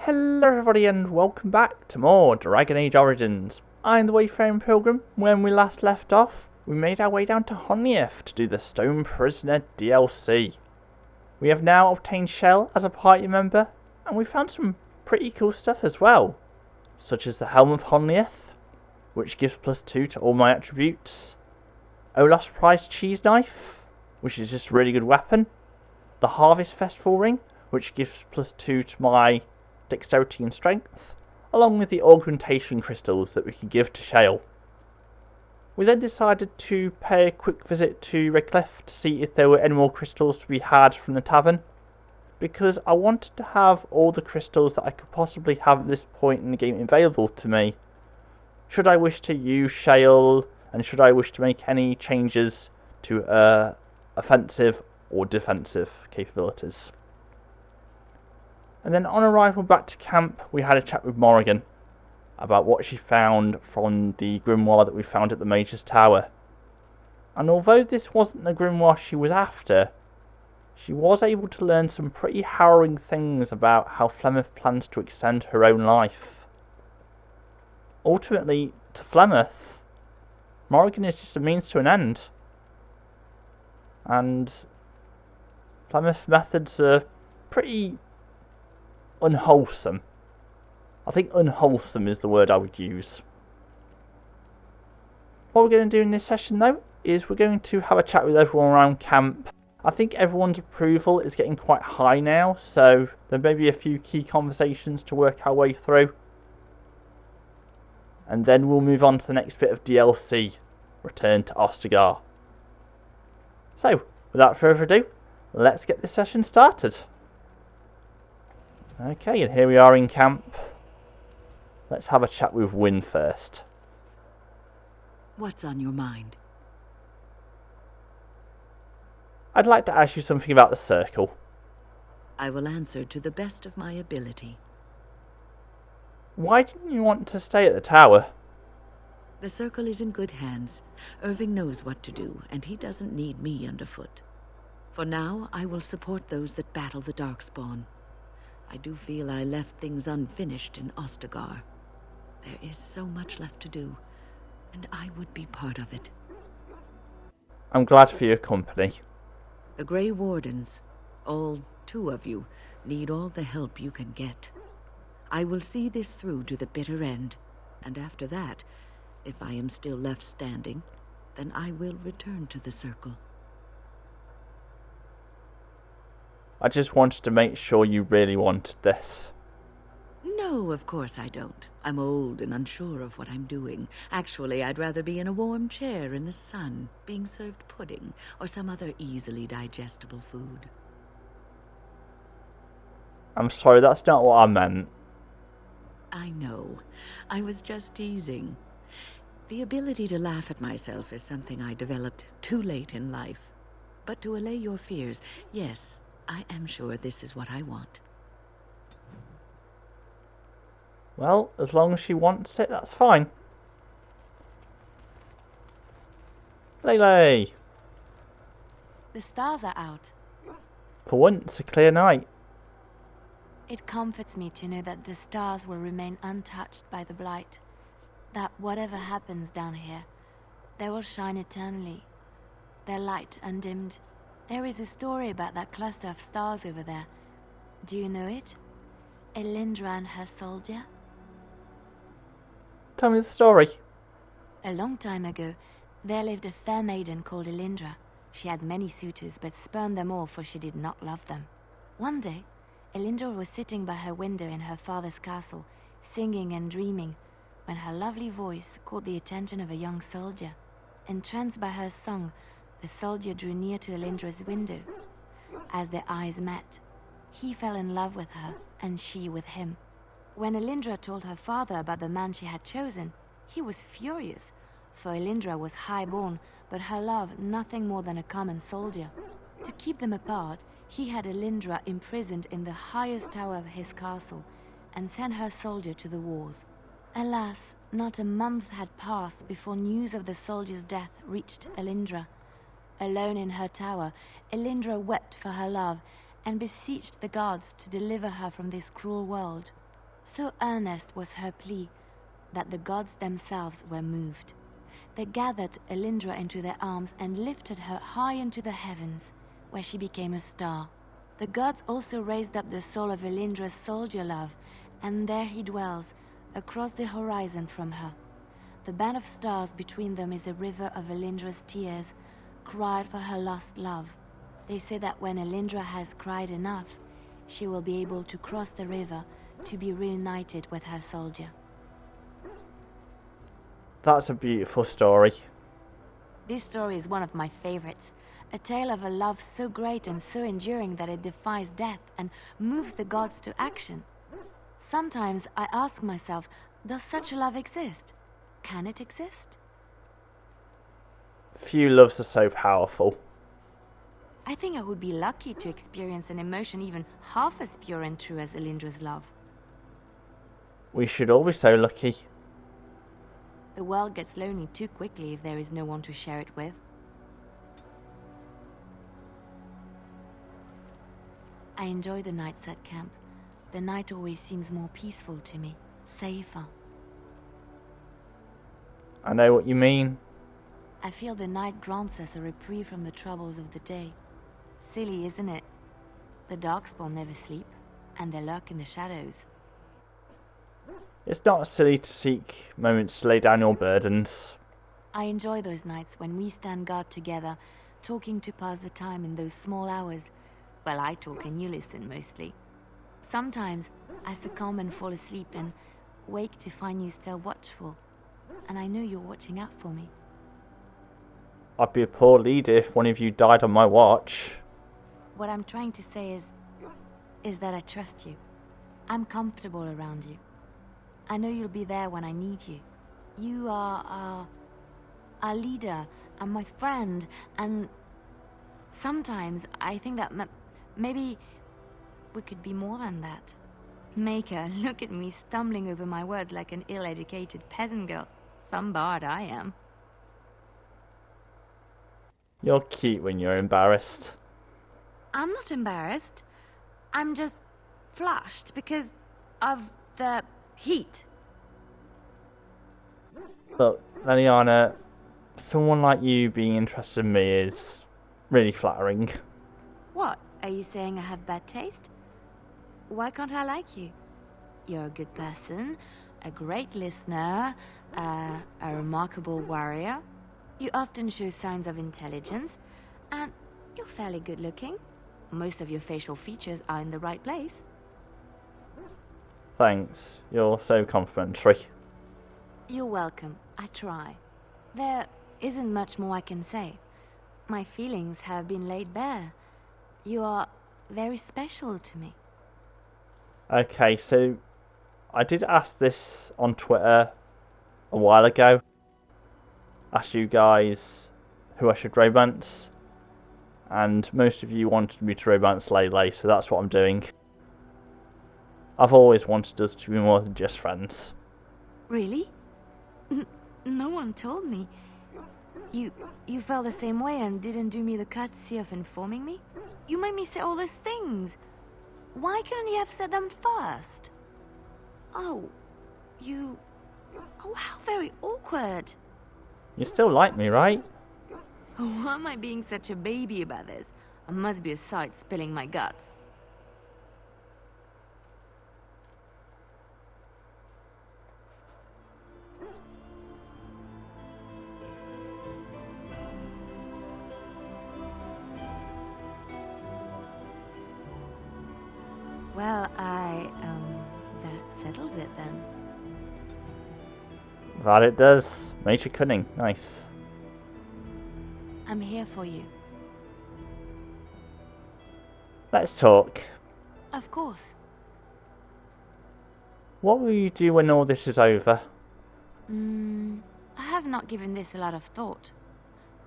Hello everybody and welcome back to more Dragon Age Origins. I'm the Wayfaring Pilgrim. When we last left off, we made our way down to Honieth to do the Stone Prisoner DLC. We have now obtained Shell as a party member, and we found some pretty cool stuff as well, such as the Helm of Honieth, which gives +2 to all my attributes, Olaf's prized cheese knife, which is just a really good weapon, the Harvest Festival ring, which gives +2 to my dexterity and strength, along with the augmentation crystals that we could give to Shale. We then decided to pay a quick visit to Redcliffe to see if there were any more crystals to be had from the tavern, because I wanted to have all the crystals that I could possibly have at this point in the game available to me, should I wish to use Shale and should I wish to make any changes to offensive or defensive capabilities. And then on arrival back to camp, we had a chat with Morrigan about what she found from the grimoire that we found at the Mage's Tower. And although this wasn't the grimoire she was after, she was able to learn some pretty harrowing things about how Flemeth plans to extend her own life. Ultimately, to Flemeth, Morrigan is just a means to an end. And Flemeth's methods are pretty unwholesome. I think unwholesome is the word I would use. What we're going to do in this session though is we're going to have a chat with everyone around camp. I think everyone's approval is getting quite high now, so there may be a few key conversations to work our way through. And then we'll move on to the next bit of DLC, Return to Ostagar. So, without further ado, let's get this session started. Okay, and here we are in camp. Let's have a chat with Wynne first. What's on your mind? I'd like to ask you something about the Circle. I will answer to the best of my ability. Why didn't you want to stay at the tower? The Circle is in good hands. Irving knows what to do, and he doesn't need me underfoot. For now, I will support those that battle the Darkspawn. I do feel I left things unfinished in Ostagar. There is so much left to do, and I would be part of it. I'm glad for your company. The Grey Wardens, all 2 of you, need all the help you can get. I will see this through to the bitter end, and after that, if I am still left standing, then I will return to the Circle. I just wanted to make sure you really wanted this. No, of course I don't. I'm old and unsure of what I'm doing. Actually, I'd rather be in a warm chair in the sun, being served pudding or some other easily digestible food. I'm sorry, that's not what I meant. I know. I was just teasing. The ability to laugh at myself is something I developed too late in life. But to allay your fears, yes, I am sure this is what I want. Well, as long as she wants it, that's fine. Lele! The stars are out. For once, a clear night. It comforts me to know that the stars will remain untouched by the blight. That whatever happens down here, they will shine eternally. Their light undimmed. There is a story about that cluster of stars over there. Do you know it? Elindra and her soldier? Tell me the story. A long time ago, there lived a fair maiden called Elindra. She had many suitors, but spurned them all, for she did not love them. One day, Elindra was sitting by her window in her father's castle, singing and dreaming, when her lovely voice caught the attention of a young soldier. Entranced by her song, the soldier drew near to Elindra's window. As their eyes met, he fell in love with her, and she with him. When Elindra told her father about the man she had chosen, he was furious, for Elindra was high-born, but her love nothing more than a common soldier. To keep them apart, he had Elindra imprisoned in the highest tower of his castle, and sent her soldier to the wars. Alas, not a month had passed before news of the soldier's death reached Elindra. Alone in her tower, Elindra wept for her love, and beseeched the gods to deliver her from this cruel world. So earnest was her plea that the gods themselves were moved. They gathered Elindra into their arms and lifted her high into the heavens, where she became a star. The gods also raised up the soul of Elindra's soldier love, and there he dwells, across the horizon from her. The band of stars between them is a river of Elindra's tears, cried for her lost love. They say that when Elindra has cried enough, she will be able to cross the river to be reunited with her soldier. That's a beautiful story. This story is one of my favorites. A tale of a love so great and so enduring that it defies death and moves the gods to action. Sometimes I ask myself, does such a love exist? Can it exist? Few loves are so powerful. I think I would be lucky to experience an emotion even half as pure and true as Elindra's love. We should all be so lucky. The world gets lonely too quickly if there is no one to share it with. I enjoy the nights at camp. The night always seems more peaceful to me, safer. I know what you mean. I feel the night grants us a reprieve from the troubles of the day. Silly, isn't it? The Darkspawn never sleep, and they lurk in the shadows. It's not silly to seek moments to lay down your burdens. I enjoy those nights when we stand guard together, talking to pass the time in those small hours. Well, I talk and you listen mostly. Sometimes I succumb and fall asleep and wake to find you still watchful. And I know you're watching out for me. I'd be a poor leader if one of you died on my watch. What I'm trying to say is that I trust you. I'm comfortable around you. I know you'll be there when I need you. You are our leader and my friend, and sometimes I think that maybe we could be more than that. Maker, look at me stumbling over my words like an ill-educated peasant girl. Some bard I am. You're cute when you're embarrassed. I'm not embarrassed. I'm just flushed because of the heat. Look, Leliana, someone like you being interested in me is really flattering. What? Are you saying I have bad taste? Why can't I like you? You're a good person, a great listener, a remarkable warrior. You often show signs of intelligence, and you're fairly good looking. Most of your facial features are in the right place. Thanks, you're so complimentary. You're welcome. I try. There isn't much more I can say. My feelings have been laid bare. You are very special to me. Okay, so I did ask this on Twitter a while ago. Asked you guys who I should romance. And most of you wanted me to romance Lele, so that's what I'm doing. I've always wanted us to be more than just friends. Really? No one told me. You felt the same way and didn't do me the courtesy of informing me? You made me say all those things. Why couldn't you have said them first? Oh, how very awkward. You still like me, right? Why am I being such a baby about this? I must be a sight spilling my guts. Well, that settles it then. That it does. Major cunning. Nice. I'm here for you. Let's talk. Of course. What will you do when all this is over? I have not given this a lot of thought.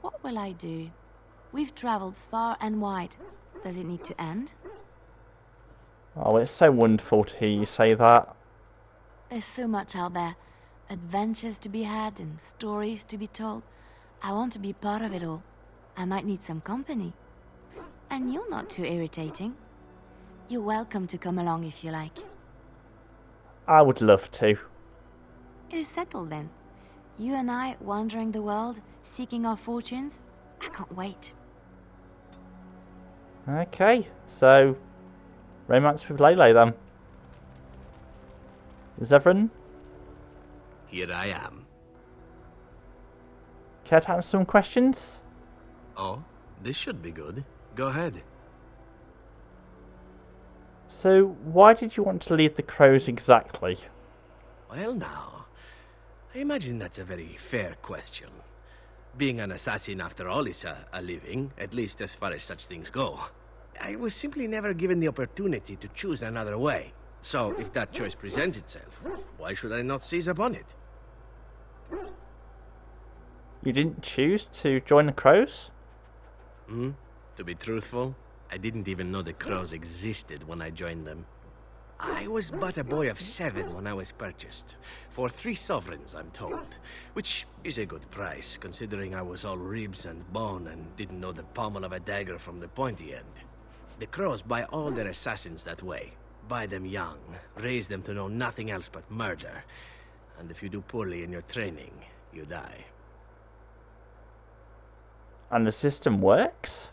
What will I do? We've traveled far and wide. Does it need to end? Oh, it's so wonderful to hear you say that. There's so much out there. Adventures to be had and stories to be told. I want to be part of it all. I might need some company. And you're not too irritating. You're welcome to come along if you like. I would love to. It is settled then. You and I wandering the world, seeking our fortunes. I can't wait. Okay, so romance with Lele then. Is everyone? Here I am. Care to answer some questions? Oh, this should be good. Go ahead. So, why did you want to leave the crows exactly? Well, now, I imagine that's a very fair question. Being an assassin, after all, is a living, at least as far as such things go. I was simply never given the opportunity to choose another way. So, if that choice presents itself, why should I not seize upon it? You didn't choose to join the crows? To be truthful, I didn't even know the crows existed when I joined them. I was but a boy of 7 when I was purchased. For 3 sovereigns, I'm told. Which is a good price, considering I was all ribs and bone and didn't know the pommel of a dagger from the pointy end. The crows buy all their assassins that way. Buy them young, raise them to know nothing else but murder. And if you do poorly in your training, you die. And the system works?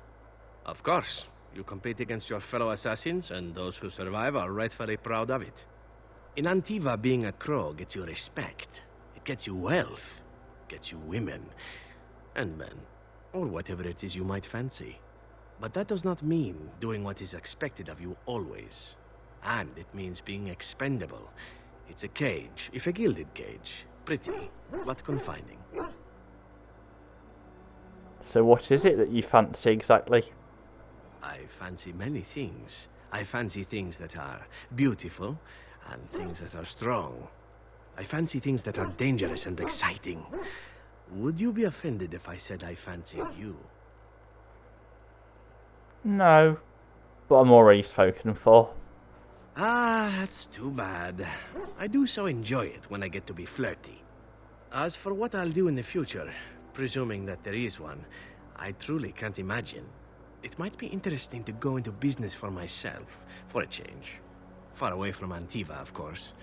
Of course. You compete against your fellow assassins, and those who survive are rightfully proud of it. In Antiva, being a crow gets you respect. It gets you wealth. Gets you women. And men. Or whatever it is you might fancy. But that does not mean doing what is expected of you always. And it means being expendable. It's a cage, if a gilded cage. Pretty, but confining. So what is it that you fancy exactly? I fancy many things. I fancy things that are beautiful, and things that are strong. I fancy things that are dangerous and exciting. Would you be offended if I said I fancied you? No, but I'm already spoken for. Ah, that's too bad. I do so enjoy it when I get to be flirty. As for what I'll do in the future, presuming that there is one, I truly can't imagine. It might be interesting to go into business for myself, for a change. Far away from Antiva, of course.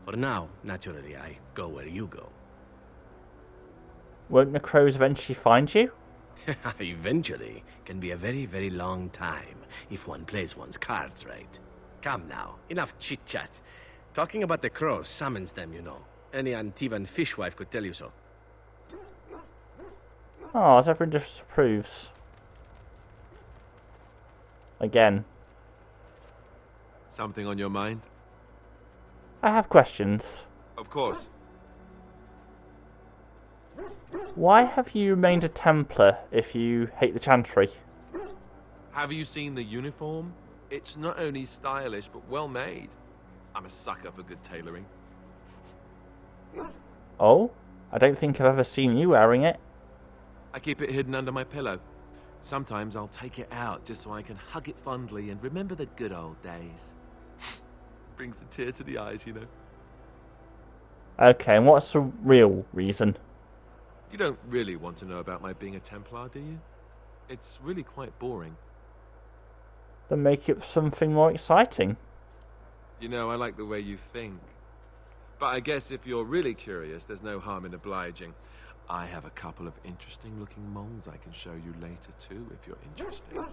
For now, naturally, I go where you go. Won't the crows eventually find you? Eventually can be a very, very long time, if one plays one's cards right. Come now, enough chit-chat. Talking about the crows summons them, you know. Any Antivan fishwife could tell you so. Oh, as everyone disapproves. Again. Something on your mind? I have questions. Of course. Why have you remained a Templar if you hate the Chantry? Have you seen the uniform? It's not only stylish, but well made. I'm a sucker for good tailoring. Oh? I don't think I've ever seen you wearing it. I keep it hidden under my pillow. Sometimes I'll take it out just so I can hug it fondly and remember the good old days. Brings a tear to the eyes, you know. Okay, and what's the real reason? You don't really want to know about my being a Templar, do you? It's really quite boring. Then make it something more exciting. You know, I like the way you think. But I guess if you're really curious, there's no harm in obliging. I have a couple of interesting looking moles I can show you later too, if you're interested.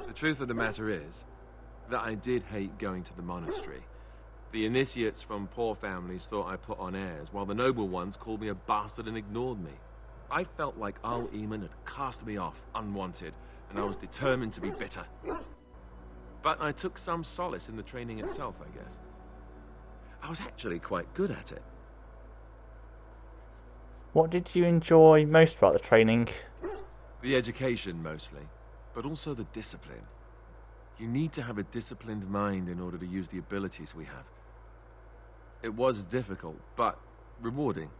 The truth of the matter is that I did hate going to the monastery. The initiates from poor families thought I put on airs, while the noble ones called me a bastard and ignored me. I felt like Al Eamon had cast me off, unwanted, and I was determined to be bitter. But I took some solace in the training itself, I guess. I was actually quite good at it. What did you enjoy most about the training? The education, mostly, but also the discipline. You need to have a disciplined mind in order to use the abilities we have. It was difficult, but rewarding.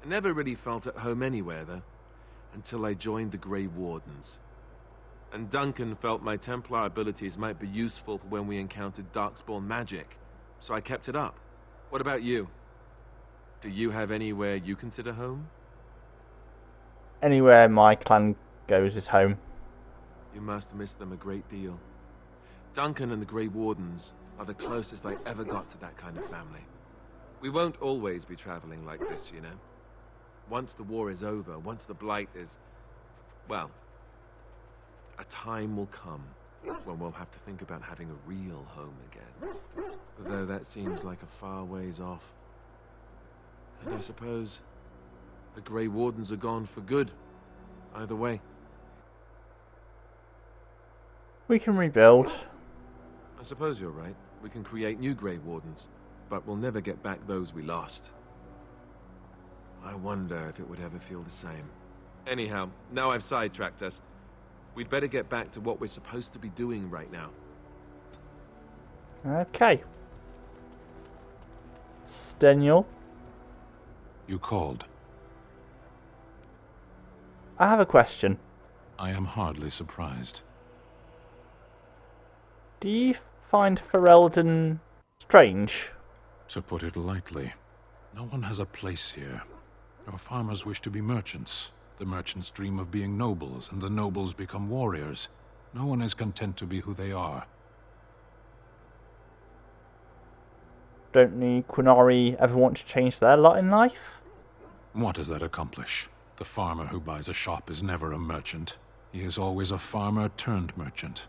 I never really felt at home anywhere, though, until I joined the Grey Wardens. And Duncan felt my Templar abilities might be useful for when we encountered Darkspawn magic, so I kept it up. What about you? Do you have anywhere you consider home? Anywhere my clan goes is home. You must miss them a great deal. Duncan and the Grey Wardens are the closest I ever got to that kind of family. We won't always be traveling like this, you know. Once the war is over, once the Blight is... well, a time will come when we'll have to think about having a real home again. Though that seems like a far ways off. And I suppose the Grey Wardens are gone for good. Either way. We can rebuild. I suppose you're right. We can create new Grey Wardens, but we'll never get back those we lost. I wonder if it would ever feel the same. Anyhow, now I've sidetracked us. We'd better get back to what we're supposed to be doing right now. Okay. Steniel, You called. I have a question. I am hardly surprised. Do you find Ferelden strange? To put it lightly, no one has a place here. Our farmers wish to be merchants. The merchants dream of being nobles, and the nobles become warriors. No one is content to be who they are. Don't the Qunari ever want to change their lot in life? What does that accomplish? The farmer who buys a shop is never a merchant. He is always a farmer turned merchant.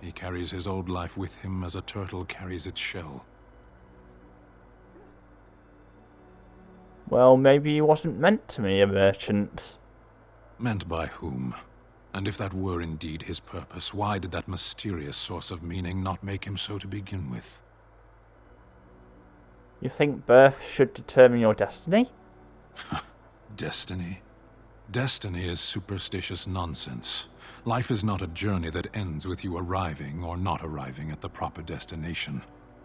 He carries his old life with him as a turtle carries its shell. Well, maybe he wasn't meant to be a merchant. Meant by whom? And if that were indeed his purpose, why did that mysterious source of meaning not make him so to begin with? You think birth should determine your destiny? Destiny? Destiny is superstitious nonsense. Life is not a journey that ends with you arriving or not arriving at the proper destination.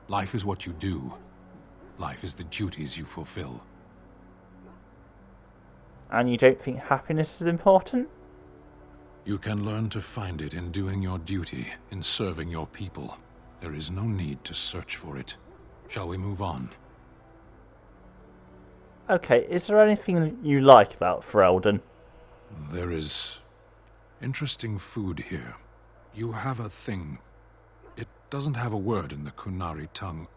Life is what you do. Life is the duties you fulfill. And you don't think happiness is important? You can learn to find it in doing your duty, in serving your people. There is no need to search for it. Shall we move on? Okay, is there anything you like about Ferelden? There is interesting food here. You have a thing. It doesn't have a word in the Qunari tongue.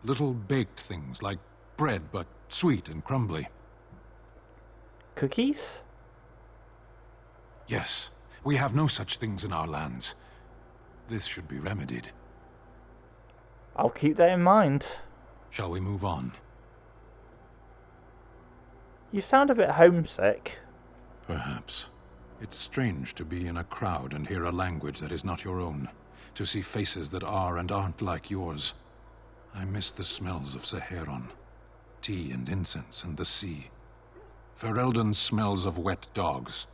Little baked things like bread, but sweet and crumbly. Cookies? Yes, we have no such things in our lands. This should be remedied. I'll keep that in mind. Shall we move on? You sound a bit homesick. Perhaps. It's strange to be in a crowd and hear a language that is not your own. To see faces that are and aren't like yours. I miss the smells of Saharon. Tea and incense and the sea. Ferelden smells of wet dogs.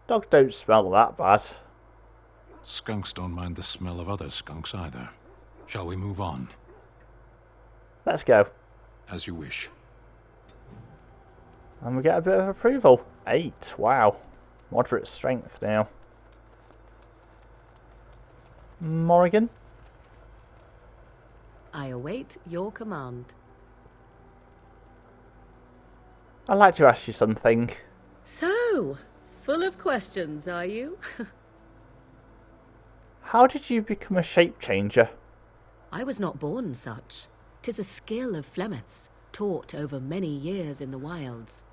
Dogs don't smell that bad. Skunks don't mind the smell of other skunks either. Shall we move on? Let's go. As you wish. And we get a bit of approval. 8, wow. Moderate strength now. Morrigan? I await your command. I'd like to ask you something. So, full of questions, are you? How did you become a shape changer? I was not born such. 'Tis a skill of Flemeth's, taught over many years in the wilds.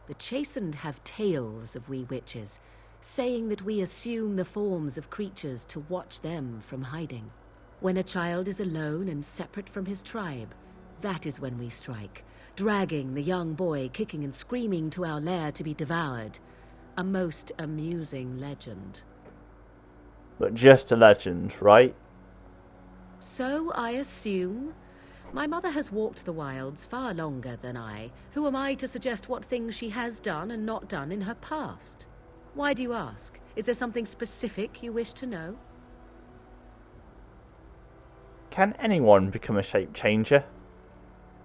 The chastened have tales of we witches, saying that we assume the forms of creatures to watch them from hiding. When a child is alone and separate from his tribe, that is when we strike, dragging the young boy kicking and screaming to our lair to be devoured. A most amusing legend. But just a legend, right? So I assume. My mother has walked the wilds far longer than I. Who am I to suggest what things she has done and not done in her past? Why do you ask? Is there something specific you wish to know? Can anyone become a shape changer?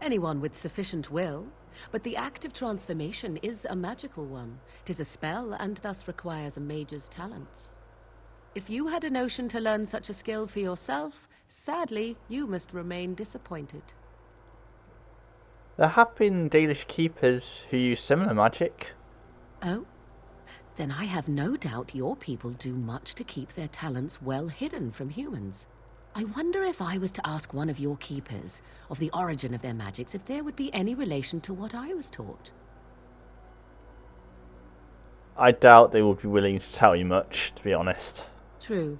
Anyone with sufficient will. But the act of transformation is a magical one. 'Tis a spell and thus requires a mage's talents. If you had a notion to learn such a skill for yourself, sadly, you must remain disappointed. There have been Dalish keepers who use similar magic. Oh? Then I have no doubt your people do much to keep their talents well hidden from humans. I wonder if I was to ask one of your keepers of the origin of their magics, if there would be any relation to what I was taught. I doubt they would be willing to tell you much, to be honest. True.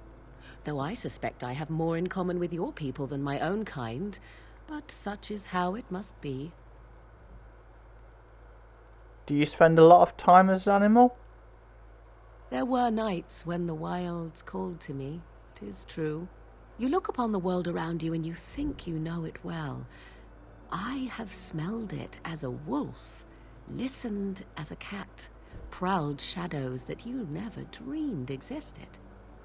Though I suspect I have more in common with your people than my own kind, but such is how it must be. Do you spend a lot of time as an animal? There were nights when the wilds called to me, 'tis true. You look upon the world around you and you think you know it well. I have smelled it as a wolf, listened as a cat, prowled shadows that you never dreamed existed.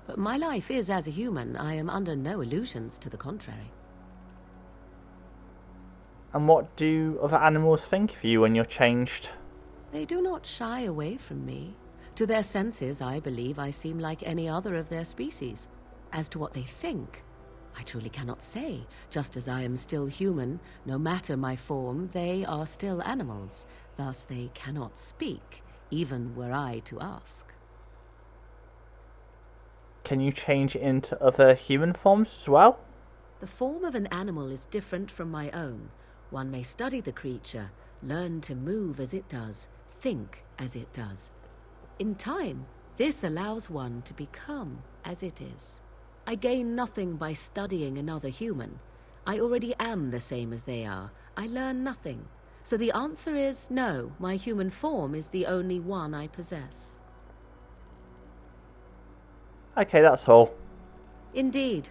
But my life is as a human. I am under no illusions to the contrary. And what do other animals think of you when you're changed? They do not shy away from me. To their senses, I believe I seem like any other of their species. As to what they think, I truly cannot say. Just as I am still human, no matter my form, they are still animals. Thus they cannot speak, even were I to ask. Can you change into other human forms as well? The form of an animal is different from my own. One may study the creature, learn to move as it does, think as it does. In time, this allows one to become as it is. I gain nothing by studying another human. I already am the same as they are. I learn nothing. So the answer is no, my human form is the only one I possess. Okay, that's all. Indeed.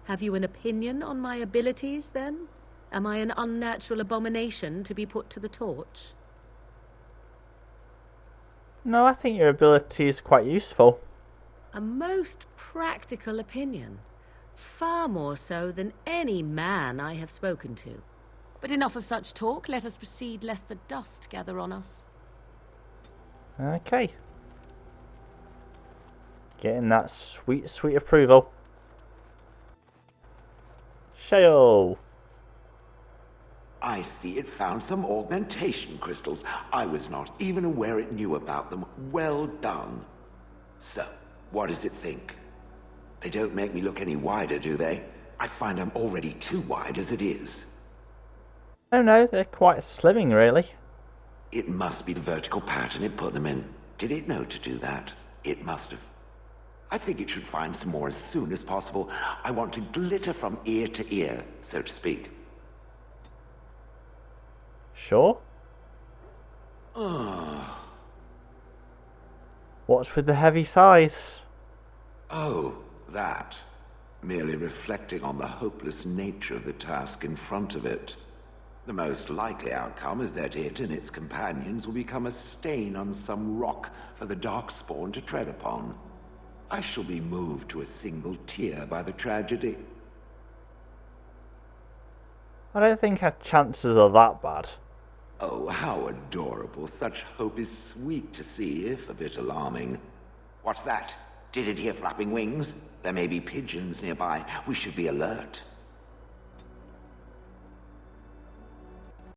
Have you an opinion on my abilities, then? Am I an unnatural abomination to be put to the torch? No, I think your ability is quite useful. A most practical opinion. Far more so than any man I have spoken to. But enough of such talk. Let us proceed, lest the dust gather on us. Okay. Getting that sweet, sweet approval. Shale. I see it found some augmentation crystals. I was not even aware it knew about them. Well done. So, what does it think? They don't make me look any wider, do they? I find I'm already too wide as it is. Oh no, they're quite slimming, really. It must be the vertical pattern it put them in. Did it know to do that? It must have. I think it should find some more as soon as possible. I want to glitter from ear to ear, so to speak. Sure. What's with the heavy sighs? Oh, that. Merely reflecting on the hopeless nature of the task in front of it. The most likely outcome is that it and its companions will become a stain on some rock for the Darkspawn to tread upon. I shall be moved to a single tear by the tragedy. I don't think our chances are that bad. Oh, how adorable. Such hope is sweet to see, if a bit alarming. What's that? Did it hear flapping wings? There may be pigeons nearby. We should be alert.